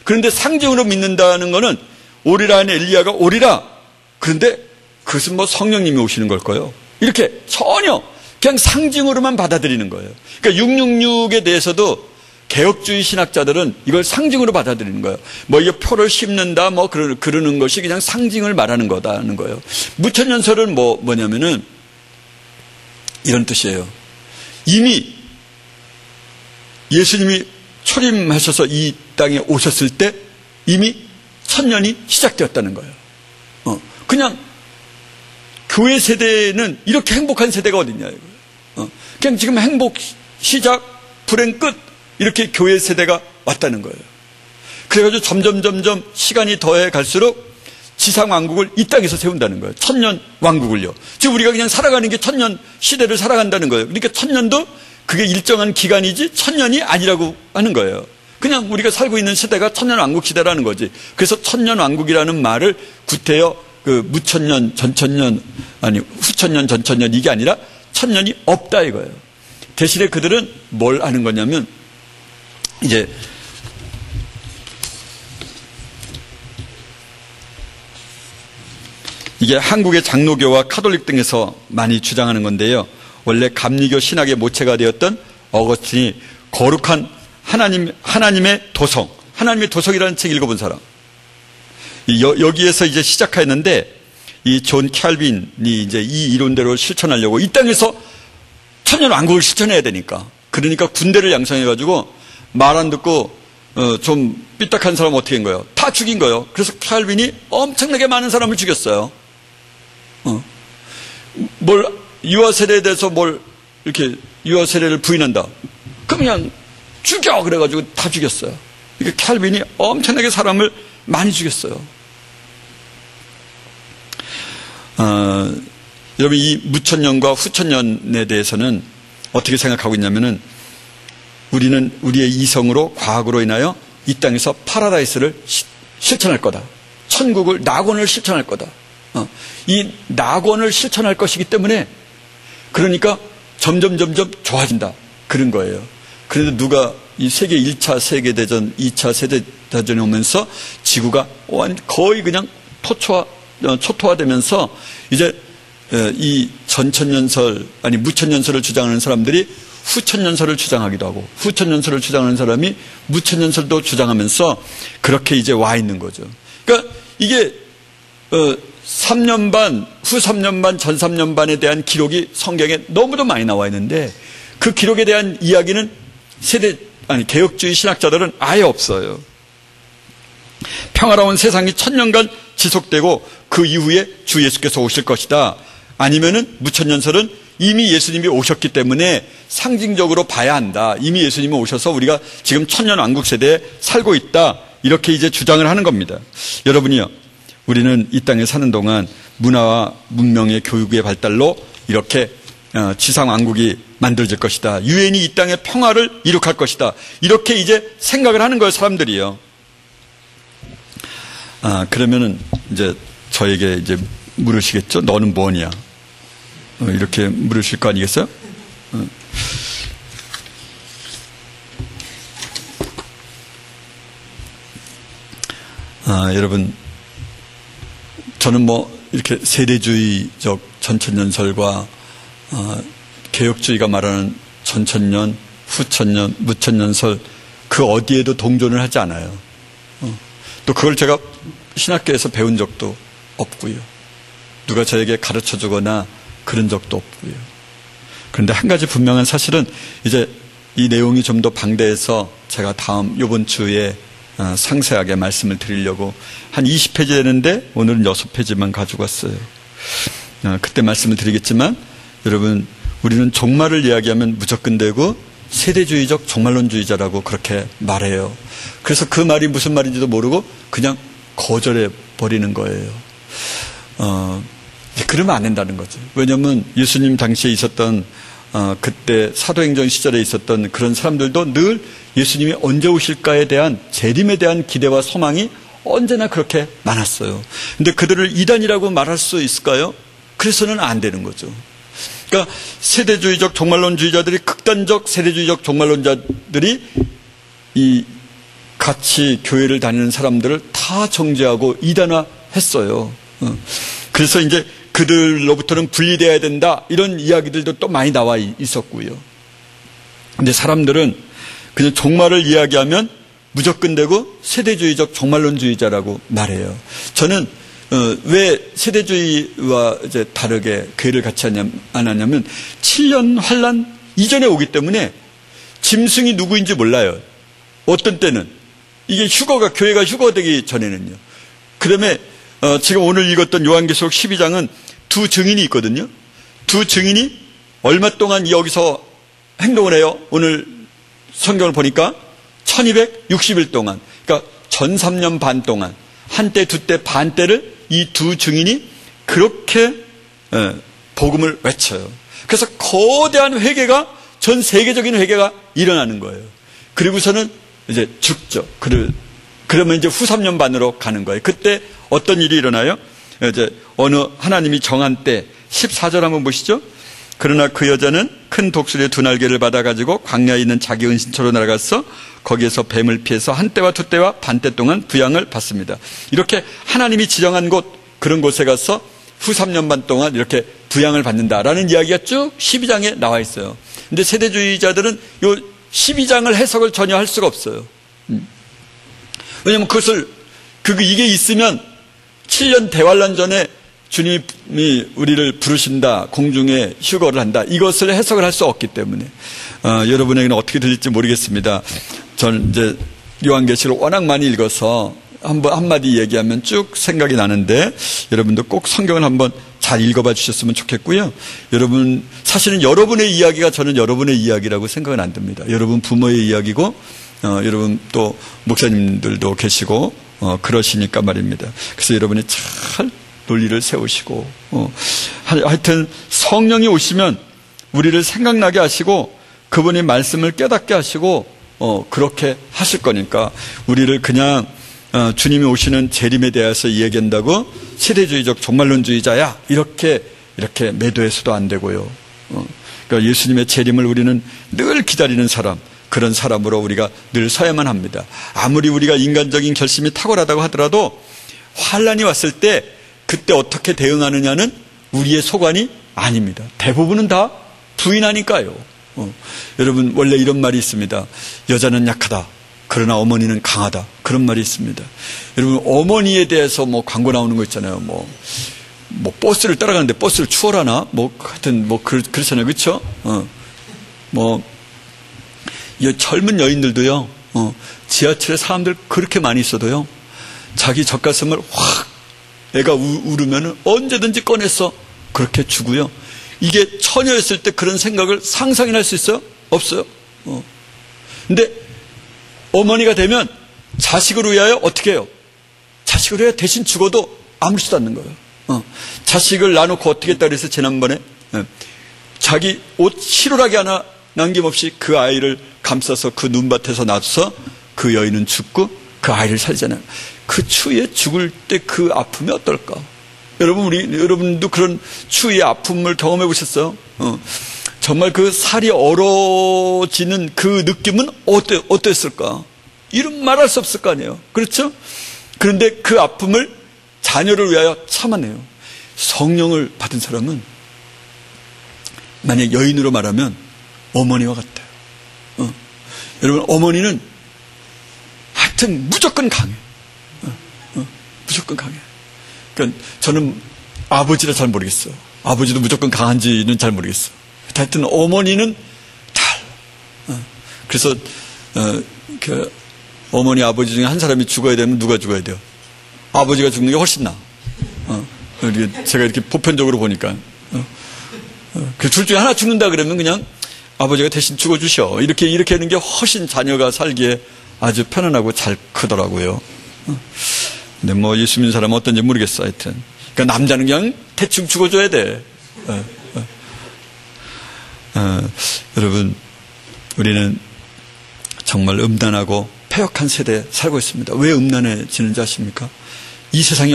그런데 상징으로 믿는다는 거는 오리라 한 엘리야가 오리라. 그런데 그것은 뭐 성령님이 오시는 걸까요? 이렇게 전혀 그냥 상징으로만 받아들이는 거예요. 그러니까 666에 대해서도 개혁주의 신학자들은 이걸 상징으로 받아들이는 거예요. 뭐 이게 표를 씹는다 뭐 그러는 것이 그냥 상징을 말하는 거다는 거예요. 무천년설은 뭐냐면은 이런 뜻이에요. 이미 예수님이 초림하셔서 이 땅에 오셨을 때 이미 천년이 시작되었다는 거예요. 그냥 교회 세대는 이렇게 행복한 세대가 어딨냐 이거예요. 그냥 지금 행복 시작, 불행 끝 이렇게 교회 세대가 왔다는 거예요. 그래가지고 점점 시간이 더해 갈수록 지상 왕국을 이 땅에서 세운다는 거예요. 천년 왕국을요. 지금 우리가 그냥 살아가는 게 천년 시대를 살아간다는 거예요. 그러니까 천년도 그게 일정한 기간이지 천년이 아니라고 하는 거예요. 그냥 우리가 살고 있는 시대가 천년 왕국 시대라는 거지. 그래서 천년 왕국이라는 말을 구태여 그 무천년, 전천년, 아니 후천년, 전천년 이게 아니라 천년이 없다 이거예요. 대신에 그들은 뭘 하는 거냐면 이제 이게 한국의 장로교와 카톨릭 등에서 많이 주장하는 건데요. 원래 감리교 신학의 모체가 되었던 어거스틴이 거룩한 하나님의 도성, 하나님의 도성이라는 책 읽어본 사람. 여기에서 이제 시작했는데 이 존 캘빈이 이제 이 이론대로 실천하려고 이 땅에서 천년 왕국을 실천해야 되니까. 그러니까 군대를 양성해가지고 말 안 듣고 좀 삐딱한 사람 어떻게 한 거예요? 다 죽인 거예요. 그래서 캘빈이 엄청나게 많은 사람을 죽였어요. 뭘 유아 세례에 대해서 뭘 이렇게 유아 세례를 부인한다. 그냥 죽여 그래가지고 다 죽였어요. 이게 캘빈이 엄청나게 사람을 많이 죽였어요. 여러분 이 무천년과 후천년에 대해서는 어떻게 생각하고 있냐면은 우리는 우리의 이성으로 과학으로 인하여 이 땅에서 파라다이스를 실천할 거다. 천국을 낙원을 실천할 거다. 이 낙원을 실천할 것이기 때문에 그러니까 점점 좋아진다. 그런 거예요. 그런데 누가 이 세계 1차 세계대전, 2차 세계대전이 오면서 지구가 거의 그냥 초토화되면서 이제 이 전천년설, 아니 무천년설을 주장하는 사람들이 후천년설을 주장하기도 하고 후천년설을 주장하는 사람이 무천년설도 주장하면서 그렇게 이제 와 있는 거죠. 그러니까 이게 3년 반, 후 3년 반, 전 3년 반에 대한 기록이 성경에 너무도 많이 나와 있는데 그 기록에 대한 이야기는 개혁주의 신학자들은 아예 없어요. 평화로운 세상이 천년간 지속되고 그 이후에 주 예수께서 오실 것이다. 아니면은 무천년설은 이미 예수님이 오셨기 때문에 상징적으로 봐야 한다. 이미 예수님이 오셔서 우리가 지금 천년 왕국 세대에 살고 있다. 이렇게 이제 주장을 하는 겁니다. 여러분이요. 우리는 이 땅에 사는 동안 문화와 문명의 교육의 발달로 이렇게 지상 왕국이 만들어질 것이다. 유엔이 이 땅에 평화를 이룩할 것이다. 이렇게 이제 생각을 하는 거예요, 사람들이요. 그러면은 이제 저에게 이제 물으시겠죠? 너는 뭐냐? 이렇게 물으실 거 아니겠어요? 여러분, 저는 뭐 이렇게 세대주의적 전천년설과 개혁주의가 말하는 전천년, 후천년, 무천년설 그 어디에도 동조를 하지 않아요. 또 그걸 제가 신학교에서 배운 적도 없고요. 누가 저에게 가르쳐 주거나 그런 적도 없고요. 그런데 한 가지 분명한 사실은 이제 이 내용이 좀 더 방대해서 제가 이번 주에 상세하게 말씀을 드리려고 한 20페이지 되는데 오늘은 6페이지만 가지고 왔어요. 그때 말씀을 드리겠지만 여러분 우리는 종말을 이야기하면 무조건 되고 세대주의적 종말론주의자라고 그렇게 말해요. 그래서 그 말이 무슨 말인지도 모르고 그냥 거절해 버리는 거예요. 그러면 안 된다는 거죠. 왜냐하면 예수님 당시에 있었던 그때 사도행전 시절에 있었던 그런 사람들도 늘 예수님이 언제 오실까에 대한 재림에 대한 기대와 소망이 언제나 그렇게 많았어요. 근데 그들을 이단이라고 말할 수 있을까요? 그래서는 안 되는 거죠. 그러니까 세대주의적 종말론주의자들이 극단적 세대주의적 종말론자들이 이 같이 교회를 다니는 사람들을 다 정죄하고 이단화했어요. 그래서 이제 그들로부터는 분리되어야 된다. 이런 이야기들도 또 많이 나와 있었고요. 근데 사람들은 그냥 종말을 이야기하면 무조건 되고 세대주의적 종말론주의자라고 말해요. 저는 왜 세대주의와 이제 다르게 교회를 같이 안 하냐면 7년 환란 이전에 오기 때문에 짐승이 누구인지 몰라요. 어떤 때는 이게 교회가 휴거되기 전에는요. 그다음에 지금 오늘 읽었던 요한계시록 12장은 두 증인이 있거든요. 두 증인이 얼마 동안 여기서 행동을 해요. 오늘 성경을 보니까 1260일 동안, 그러니까 13년 반 동안, 한때 두때 반때를 이 두 증인이 그렇게 복음을 외쳐요. 그래서 거대한 회개가, 전 세계적인 회개가 일어나는 거예요. 그리고서는 이제 죽죠. 그러면 이제 후 3년 반으로 가는 거예요. 그때 어떤 일이 일어나요? 이제 어느 하나님이 정한 때 14절 한번 보시죠. 그러나 그 여자는 큰 독수리의 두 날개를 받아가지고 광야에 있는 자기 은신처로 날아가서 거기에서 뱀을 피해서 한 때와 두 때와 반때 동안 부양을 받습니다. 이렇게 하나님이 지정한 곳, 그런 곳에 가서 후 3년 반 동안 이렇게 부양을 받는다라는 이야기가 쭉 12장에 나와 있어요. 근데 세대주의자들은 요 12장을 해석을 전혀 할 수가 없어요. 왜냐하면 이게 있으면 7년 대환란 전에 주님이 우리를 부르신다, 공중에 휴거를 한다, 이것을 해석을 할 수 없기 때문에 여러분에게는 어떻게 들릴지 모르겠습니다. 저는 이제 요한계시를 워낙 많이 읽어서 한마디 얘기하면 쭉 생각이 나는데 여러분도 꼭 성경을 한번 잘 읽어봐 주셨으면 좋겠고요. 여러분, 사실은 여러분의 이야기가 저는 여러분의 이야기라고 생각은 안 듭니다. 여러분 부모의 이야기고 여러분 또 목사님들도 계시고 그러시니까 말입니다. 그래서 여러분이 잘 논리를 세우시고 하여튼 성령이 오시면 우리를 생각나게 하시고 그분이 말씀을 깨닫게 하시고 그렇게 하실 거니까 우리를 그냥 주님이 오시는 재림에 대해서 이야기한다고 세대주의적 종말론주의자야 이렇게 매도해서도 안 되고요. 그러니까 예수님의 재림을 우리는 늘 기다리는 사람, 그런 사람으로 우리가 늘 서야만 합니다. 아무리 우리가 인간적인 결심이 탁월하다고 하더라도 환란이 왔을 때 그때 어떻게 대응하느냐는 우리의 소관이 아닙니다. 대부분은 다 부인하니까요. 여러분, 원래 이런 말이 있습니다. 여자는 약하다, 그러나 어머니는 강하다, 그런 말이 있습니다. 여러분, 어머니에 대해서 광고 나오는 거 있잖아요. 버스를 따라가는데 버스를 추월하나? 하여튼 그렇잖아요. 그렇죠? 이 젊은 여인들도요, 지하철에 사람들 그렇게 많이 있어도요, 자기 젖가슴을 확 애가 울으면 언제든지 꺼내서 그렇게 주고요. 이게 처녀였을 때 그런 생각을 상상이나 할 수 있어요? 없어요. 근데 어머니가 되면 자식을 위하여 어떻게 해요? 자식을 위하여 대신 죽어도 아무렇지도 않는 거예요. 자식을 놔놓고 어떻게 했다 그래서 지난번에 자기 옷 실오라기 하나 남김없이 그 아이를 감싸서 그 눈밭에서 놔둬서 그 여인은 죽고 그 아이를 살리잖아요. 그 추위에 죽을 때 그 아픔이 어떨까? 여러분도 그런 추위의 아픔을 경험해 보셨어요? 정말 그 살이 얼어지는 그 느낌은 어땠을까? 이런 말할 수 없을 거 아니에요. 그렇죠? 그런데 그 아픔을 자녀를 위하여 참아내요. 성령을 받은 사람은 만약 여인으로 말하면 어머니와 같아요. 여러분, 어머니는 하여튼 무조건 강해. 무조건 강해. 그러니까 저는 아버지라 잘 모르겠어요. 아버지도 무조건 강한지는 잘 모르겠어요. 하여튼 어머니는 그래서 그 어머니 아버지 중에 한 사람이 죽어야 되면 누가 죽어야 돼요? 아버지가 죽는 게 훨씬 나아. 제가 이렇게 보편적으로 보니까 그 둘 중에 하나 죽는다 그러면 그냥 아버지가 대신 죽어주셔. 이렇게 하는 게 훨씬 자녀가 살기에 아주 편안하고 잘 크더라고요. 근데 예수 믿는 사람은 어떤지 모르겠어. 하여튼. 그러니까 남자는 그냥 대충 죽어줘야 돼. 여러분, 우리는 정말 음란하고 폐역한 세대에 살고 있습니다. 왜 음란해지는지 아십니까? 이 세상이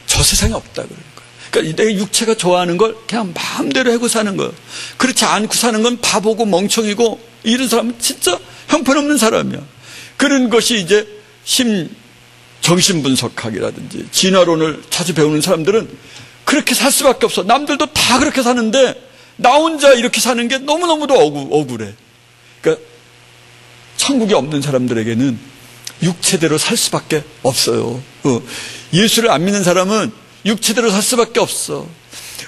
저 세상이 없다 그러는 거예요. 그러니까 내 육체가 좋아하는 걸 그냥 마음대로 하고 사는 거예요. 그렇지 않고 사는 건 바보고 멍청이고 이런 사람은 진짜 형편없는 사람이야. 그런 것이 이제 정신분석학이라든지 진화론을 자주 배우는 사람들은 그렇게 살 수밖에 없어. 남들도 다 그렇게 사는데 나 혼자 이렇게 사는 게 너무너무도 억울해. 그러니까 천국이 없는 사람들에게는 육체대로 살 수밖에 없어요. 예수를 안 믿는 사람은 육체대로 살 수밖에 없어.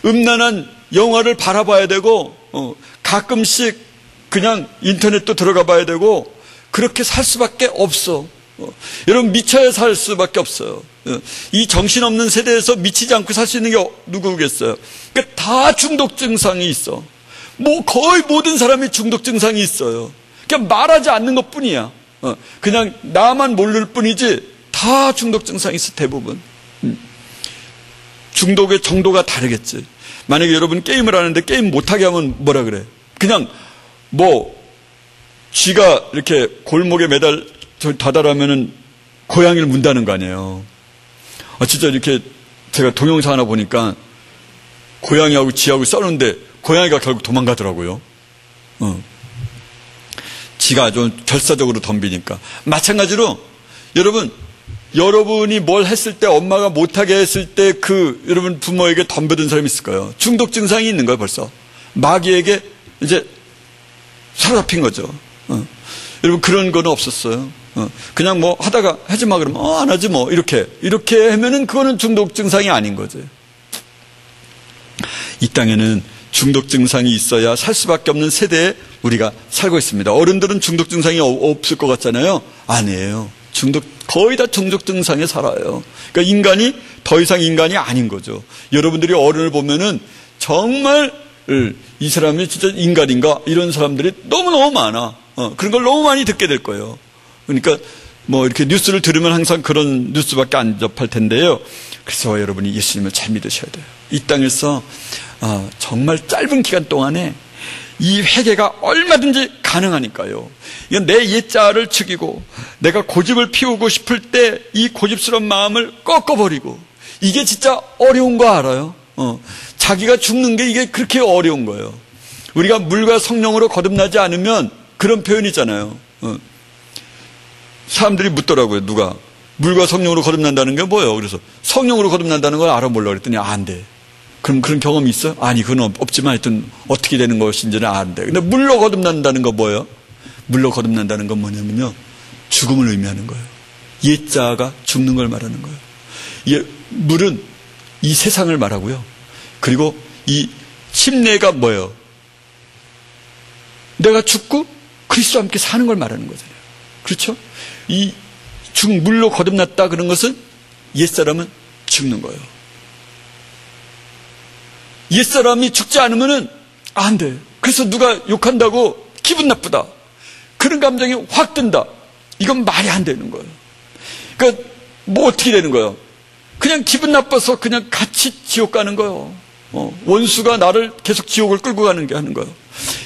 음란한 영화를 바라봐야 되고 가끔씩 그냥 인터넷도 들어가 봐야 되고 그렇게 살 수밖에 없어. 여러분 미쳐야 살 수밖에 없어요. 이 정신없는 세대에서 미치지 않고 살 수 있는 게 누구겠어요? 그러니까 다 중독 증상이 있어. 거의 모든 사람이 중독 증상이 있어요. 그냥 말하지 않는 것뿐이야. 그냥 나만 모를 뿐이지 다 중독 증상이 있어. 대부분. 중독의 정도가 다르겠지. 만약에 여러분 게임을 하는데 게임 못하게 하면 뭐라 그래? 그냥 쥐가 이렇게 골목에 다다라면은 고양이를 문다는 거 아니에요. 진짜 이렇게 제가 동영상 하나 보니까 고양이하고 쥐하고 싸우는데 고양이가 결국 도망가더라고요. 쥐가 아주 결사적으로 덤비니까. 마찬가지로 여러분이 뭘 했을 때 엄마가 못하게 했을 때 여러분 부모에게 덤벼든 사람이 있을 거예요. 중독 증상이 있는 거예요, 벌써. 마귀에게 이제 사로잡힌 거죠. 여러분 그런 거는 없었어요. 그냥 하다가 하지 마 그러면 안 하지 이렇게 하면은 그거는 중독 증상이 아닌 거죠. 이 땅에는 중독 증상이 있어야 살 수밖에 없는 세대에 우리가 살고 있습니다. 어른들은 중독 증상이 없을 것 같잖아요. 아니에요. 거의 다 중독 증상에 살아요. 그러니까 인간이 더 이상 인간이 아닌 거죠. 여러분들이 어른을 보면은 정말 이 사람이 진짜 인간인가 이런 사람들이 너무너무 많아. 그런 걸 너무 많이 듣게 될 거예요. 그러니까 이렇게 뉴스를 들으면 항상 그런 뉴스밖에 안 접할 텐데요. 그래서 여러분이 예수님을 잘 믿으셔야 돼요. 이 땅에서 정말 짧은 기간 동안에 이 회개가 얼마든지 가능하니까요. 이건 내 옛자를 죽이고 내가 고집을 피우고 싶을 때 이 고집스러운 마음을 꺾어버리고 이게 진짜 어려운 거 알아요? 자기가 죽는 게 이게 그렇게 어려운 거예요. 우리가 물과 성령으로 거듭나지 않으면 그런 표현이 있잖아요. 사람들이 묻더라고요. 누가 물과 성령으로 거듭난다는 게 뭐예요? 그래서 성령으로 거듭난다는 걸 알아 몰라 그랬더니 안 돼. 그럼 그런 경험이 있어요? 아니 그건 없지만 하여튼 어떻게 되는 것인지는 안 돼. 근데 물로 거듭난다는 거 뭐예요? 물로 거듭난다는 건 뭐냐면요, 죽음을 의미하는 거예요. 옛자가 죽는 걸 말하는 거예요. 물은 이 세상을 말하고요. 그리고 이 침례가 뭐예요? 내가 죽고 그리스도와 함께 사는 걸 말하는 거잖아요. 그렇죠? 이 물로 거듭났다 그런 것은 옛사람은 죽는 거예요. 옛사람이 죽지 않으면은 안 돼. 그래서 누가 욕한다고 기분 나쁘다. 그런 감정이 확 든다. 이건 말이 안 되는 거예요. 그러니까 어떻게 되는 거예요? 그냥 기분 나빠서 그냥 같이 지옥 가는 거예요. 원수가 나를 계속 지옥을 끌고 가는 게 하는 거예요.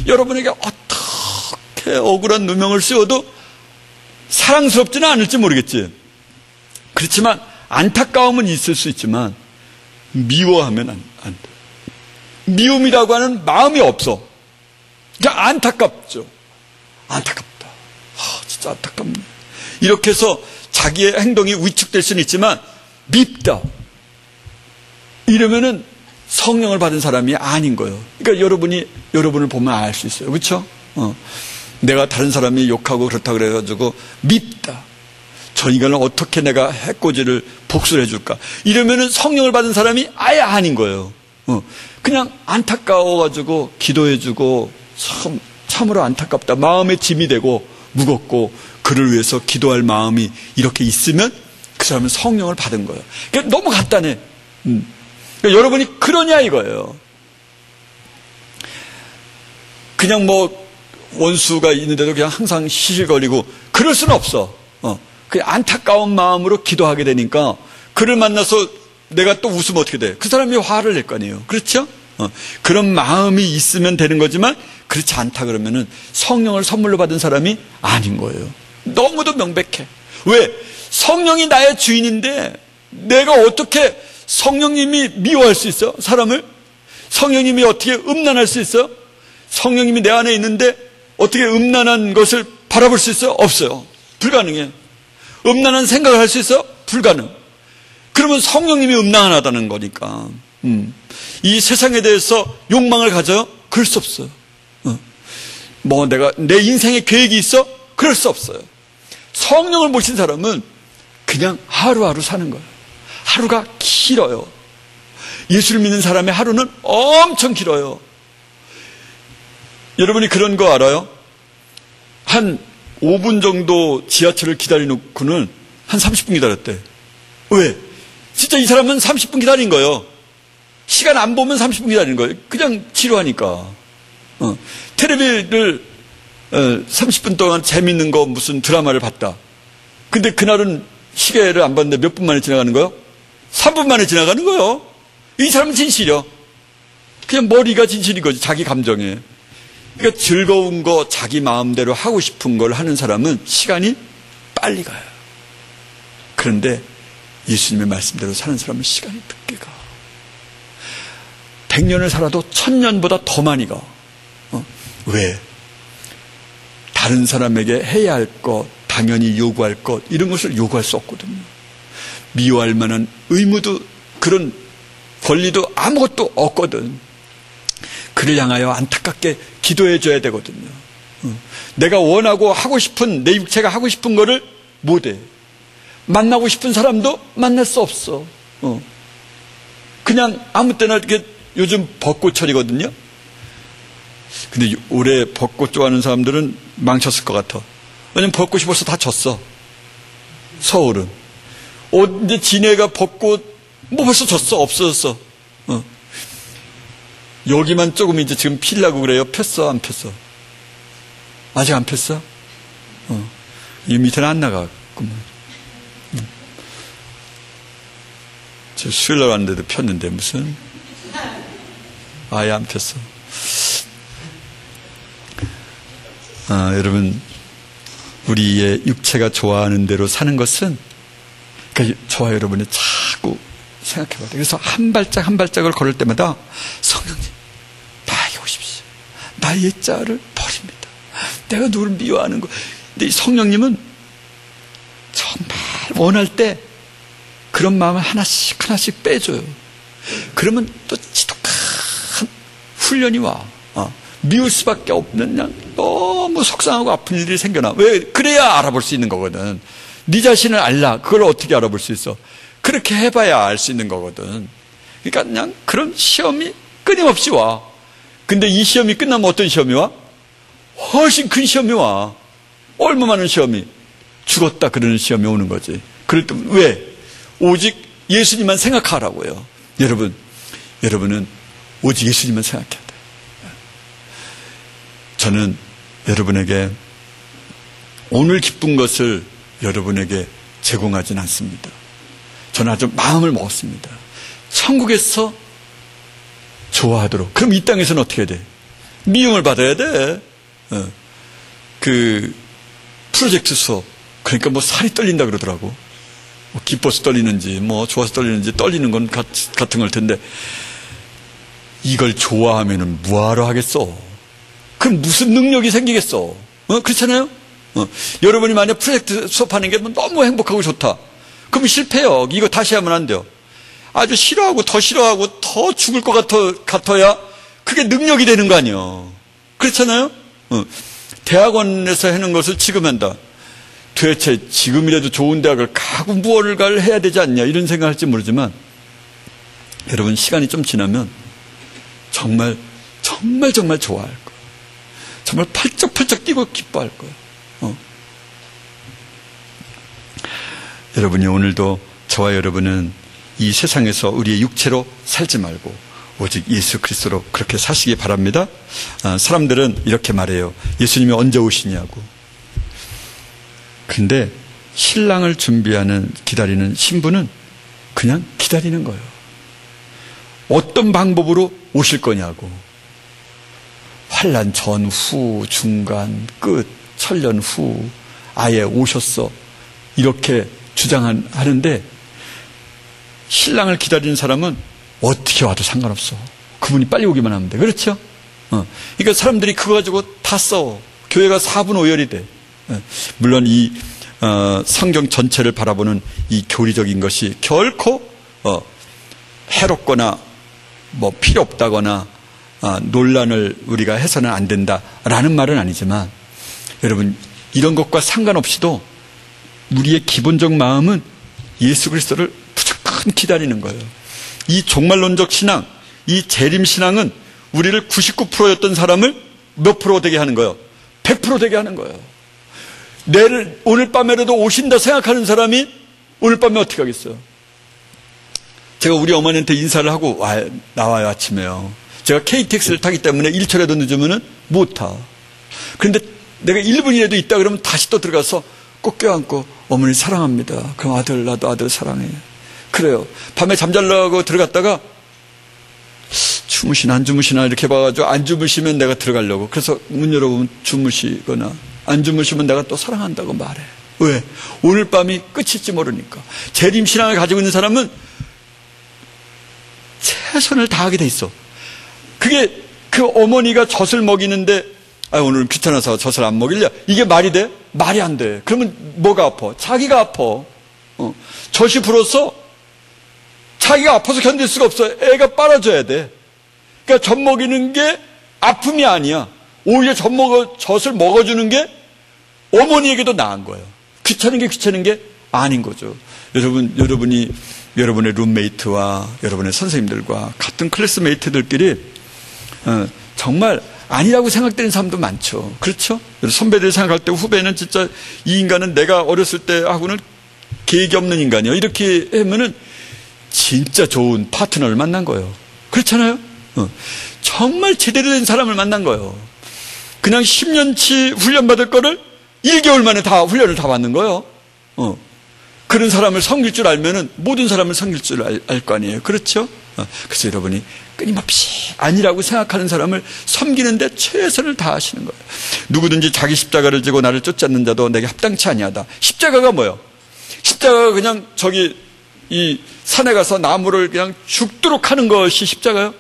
여러분에게 어떻게 억울한 누명을 씌워도 사랑스럽지는 않을지 모르겠지. 그렇지만 안타까움은 있을 수 있지만 미워하면 안 돼. 미움이라고 하는 마음이 없어. 그냥 안타깝죠. 안타깝다. 진짜 안타깝네. 이렇게 해서 자기의 행동이 위축될 수는 있지만 밉다. 이러면은 성령을 받은 사람이 아닌 거예요. 그러니까 여러분을 보면 알 수 있어요. 그렇죠? 내가 다른 사람이 욕하고 그렇다 그래가지고 밉다. 저 인간을 어떻게 내가 해코지를 복수를 해줄까? 이러면은 성령을 받은 사람이 아예 아닌 거예요. 그냥 안타까워가지고 기도해주고 참으로 안타깝다. 마음에 짐이 되고 무겁고 그를 위해서 기도할 마음이 이렇게 있으면 그 사람은 성령을 받은 거예요. 그러니까 너무 간단해. 그러니까 여러분이 그러냐 이거예요. 그냥 원수가 있는데도 그냥 항상 시실거리고 그럴 수는 없어. 그냥 안타까운 마음으로 기도하게 되니까 그를 만나서 내가 또 웃으면 어떻게 돼? 그 사람이 화를 낼 거 아니에요. 그렇죠? 그런 마음이 있으면 되는 거지만 그렇지 않다 그러면은 성령을 선물로 받은 사람이 아닌 거예요. 너무도 명백해. 왜? 성령이 나의 주인인데 내가 어떻게 성령님이 미워할 수 있어? 사람을? 성령님이 어떻게 음란할 수 있어? 성령님이 내 안에 있는데 어떻게 음란한 것을 바라볼 수 있어? 없어요. 불가능해. 음란한 생각을 할 수 있어? 불가능. 그러면 성령님이 음란하다는 거니까. 이 세상에 대해서 욕망을 가져요? 그럴 수 없어요. 내가 내 인생의 계획이 있어? 그럴 수 없어요. 성령을 모신 사람은 그냥 하루하루 사는 거예요. 하루가 길어요. 예수를 믿는 사람의 하루는 엄청 길어요. 여러분이 그런 거 알아요? 한 5분 정도 지하철을 기다려놓고는 한 30분 기다렸대. 왜? 진짜 이 사람은 30분 기다린 거예요. 시간 안 보면 30분 기다리는 거예요. 그냥 지루하니까. 텔레비를 30분 동안 재밌는 거 무슨 드라마를 봤다. 근데 그날은 시계를 안 봤는데 몇 분 만에 지나가는 거예요? 3분 만에 지나가는 거예요. 이 사람은 진실이요. 그냥 머리가 진실인 거지, 자기 감정에. 그러니까 즐거운 거 자기 마음대로 하고 싶은 걸 하는 사람은 시간이 빨리 가요. 그런데 예수님의 말씀대로 사는 사람은 시간이 늦게 가. 100년을 살아도 1000년보다 더 많이 가. 왜? 다른 사람에게 해야 할 것, 당연히 요구할 것, 이런 것을 요구할 수 없거든요. 미워할 만한 의무도, 그런 권리도 아무것도 없거든. 그를 향하여 안타깝게 기도해 줘야 되거든요. 내가 원하고 하고 싶은, 내 육체가 하고 싶은 거를 못해. 만나고 싶은 사람도 만날 수 없어. 그냥 아무 때나 이렇게, 요즘 벚꽃철이거든요. 근데 올해 벚꽃 좋아하는 사람들은 망쳤을 것 같아. 왜냐면 벚꽃이 벌써 다 졌어. 서울은. 이제 진해가 벚꽃 벌써 졌어. 없어졌어. 여기만 조금 이제 지금 피려고 그래요. 폈어? 안 폈어? 아직 안 폈어? 이 밑에는 안 나갔구만. 저 수요일 날 왔는데도 폈는데 무슨 아예 안 폈어. 여러분, 우리의 육체가 좋아하는 대로 사는 것은, 그러니까 저와 여러분이 자꾸 생각해봐야 돼요. 그래서 한 발짝 한 발짝을 걸을 때마다 성령님, 나에게 오십시오. 나의 옛자를 버립니다. 내가 누구를 미워하는 거. 근데 이 성령님은 정말 원할 때 그런 마음을 하나씩 하나씩 빼줘요. 그러면 또 지독한 훈련이 와. 미울 수밖에 없는, 그냥 너무 속상하고 아픈 일이 생겨나. 왜? 그래야 알아볼 수 있는 거거든. 네 자신을 알라. 그걸 어떻게 알아볼 수 있어? 그렇게 해봐야 알 수 있는 거거든. 그러니까 그냥 그런 시험이 끊임없이 와. 근데 이 시험이 끝나면 어떤 시험이 와? 훨씬 큰 시험이 와. 얼마 많은 시험이. 죽었다 그러는 시험이 오는 거지. 그럴 때 왜? 오직 예수님만 생각하라고요. 여러분은 오직 예수님만 생각해야 돼. 저는 여러분에게 오늘 기쁜 것을 여러분에게 제공하진 않습니다. 저는 아주 마음을 먹었습니다. 천국에서 좋아하도록. 그럼 이 땅에서는 어떻게 해야 돼? 미움을 받아야 돼. 그 프로젝트 수업. 그러니까 살이 떨린다 그러더라고. 기뻐서 떨리는지 좋아서 떨리는지, 떨리는 건 같은 걸 텐데, 이걸 좋아하면은 뭐하러 하겠어? 그럼 무슨 능력이 생기겠어? 그렇잖아요? 여러분이 만약 프로젝트 수업하는 게 너무 행복하고 좋다. 그럼 실패요. 이거 다시 하면 안 돼요. 아주 싫어하고 더 죽을 것 같아야 그게 능력이 되는 거 아니에요. 그렇잖아요? 대학원에서 하는 것을 지금 한다. 도대체 지금이라도 좋은 대학을 가고 무엇을 해야 되지 않냐, 이런 생각할지 모르지만, 여러분, 시간이 좀 지나면 정말 좋아할 거예요. 정말 펄쩍펄쩍 뛰고 기뻐할 거예요. 여러분이 오늘도, 저와 여러분은 이 세상에서 우리의 육체로 살지 말고 오직 예수 그리스도로 그렇게 사시기 바랍니다. 사람들은 이렇게 말해요. 예수님이 언제 오시냐고. 근데 신랑을 기다리는 신부는 그냥 기다리는 거예요. 어떤 방법으로 오실 거냐고. 환난 전, 후, 중간, 끝, 천년 후, 아예 오셨어. 이렇게 주장하는데, 신랑을 기다리는 사람은 어떻게 와도 상관없어. 그분이 빨리 오기만 하면 돼. 그렇죠? 그러니까 사람들이 그거 가지고 다 싸워. 교회가 4분 5열이 돼. 물론 이 성경 전체를 바라보는 이 교리적인 것이 결코 해롭거나 뭐 필요 없다거나 논란을 우리가 해서는 안 된다라는 말은 아니지만 여러분 이런 것과 상관없이도 우리의 기본적 마음은 예수 그리스도를 무조건 기다리는 거예요. 이 종말론적 신앙, 이 재림신앙은 우리를 99%였던 사람을 몇 프로 되게 하는 거예요? 100% 되게 하는 거예요. 내일 오늘 밤에라도 오신다 생각하는 사람이 오늘 밤에 어떻게 하겠어요? 제가 우리 어머니한테 인사를 하고 나와요. 아침에요. 제가 KTX를 타기 때문에 1초라도 늦으면 못 타. 그런데 내가 1분이라도 있다 그러면 다시 또 들어가서 꼭 껴안고 어머니 사랑합니다. 그럼 아들 나도 아들 사랑해. 그래요. 밤에 잠자려고 들어갔다가 주무시나 안 주무시나 이렇게 봐가지고 안 주무시면 내가 들어가려고. 그래서 문 열어보면 주무시거나 안 주무시면 내가 또 사랑한다고 말해. 왜? 오늘 밤이 끝일지 모르니까. 재림신앙을 가지고 있는 사람은 최선을 다하게 돼 있어. 그게 그 어머니가 젖을 먹이는데 오늘 귀찮아서 젖을 안 먹이려. 이게 말이 돼? 말이 안 돼. 그러면 뭐가 아파? 자기가 아파. 젖이 불어서 자기가 아파서 견딜 수가 없어. 애가 빨아줘야 돼. 그러니까 젖 먹이는 게 아픔이 아니야. 오히려 젖을 먹어주는 게 어머니에게도 나은 거예요. 귀찮은 게 아닌 거죠. 여러분이 여러분의 룸메이트와 여러분의 선생님들과 같은 클래스메이트들끼리 정말 아니라고 생각되는 사람도 많죠. 그렇죠? 선배들 생각할 때 후배는 진짜 이 인간은 내가 어렸을 때 하고는 계획이 없는 인간이야. 이렇게 하면은 진짜 좋은 파트너를 만난 거예요. 그렇잖아요? 정말 제대로 된 사람을 만난 거예요. 그냥 10년치 훈련받을 거를 1개월 만에 다 훈련을 다 받는 거예요. 그런 사람을 섬길 줄 알면은 모든 사람을 섬길 줄 알 거 아니에요. 그렇죠? 그래서 여러분이 끊임없이 아니라고 생각하는 사람을 섬기는데 최선을 다하시는 거예요. 누구든지 자기 십자가를 지고 나를 쫓지 자도 내게 합당치 아니하다. 십자가가 뭐예요? 십자가가 그냥 이 산에 가서 나무를 그냥 죽도록 하는 것이 십자가요?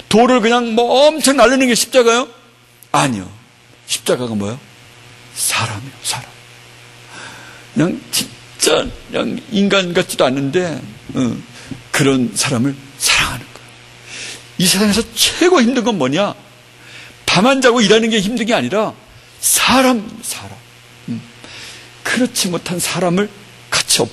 돌을 그냥 뭐 엄청 날리는 게 십자가요? 아니요. 십자가가 뭐예요? 사람이에요, 사람. 그냥 진짜 그냥 인간 같지도 않은데 그런 사람을 사랑하는 거예요. 이 세상에서 최고 힘든 건 뭐냐? 밤 안 자고 일하는 게 힘든 게 아니라 사람. 그렇지 못한 사람을 같이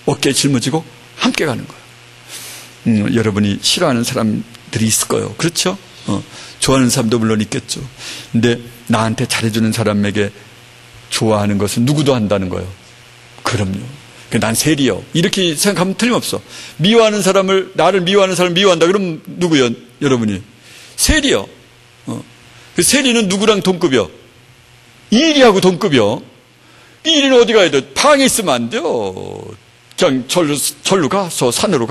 어깨에 짊어지고 함께 가는 거예요. 여러분이 싫어하는 사람들이 있을 거예요. 그렇죠? 좋아하는 사람도 물론 있겠죠. 근데 나한테 잘해주는 사람에게 좋아하는 것은 누구도 한다는 거예요. 그럼요. 난 세리요. 이렇게 생각하면 틀림없어. 나를 미워하는 사람을 미워한다. 그럼 누구요? 여러분이. 세리요. 그 세리는 누구랑 동급이요? 이리하고 동급이요. 이리는 어디 가야 돼? 방에 있으면 안 돼요. 그냥 절로 가서 산으로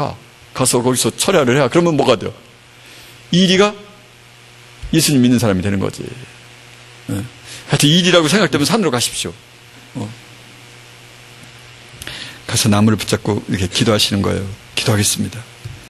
가서 거기서 철야를 해야. 그러면 뭐가 돼요? 이리가 예수님 믿는 사람이 되는 거지. 하여튼 일이라고 생각되면 산으로 가십시오. 가서 나무를 붙잡고 이렇게 기도하시는 거예요. 기도하겠습니다.